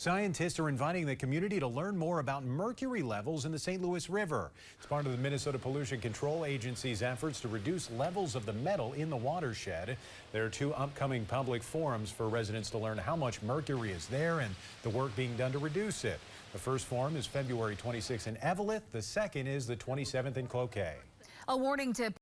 Scientists are inviting the community to learn more about mercury levels in the St. Louis River. It's part of the Minnesota Pollution Control Agency's efforts to reduce levels of the metal in the watershed. There are two upcoming public forums for residents to learn how much mercury is there and the work being done to reduce it. The first forum is February 26th in Eveleth. The second is the 27th in Cloquet. A warning to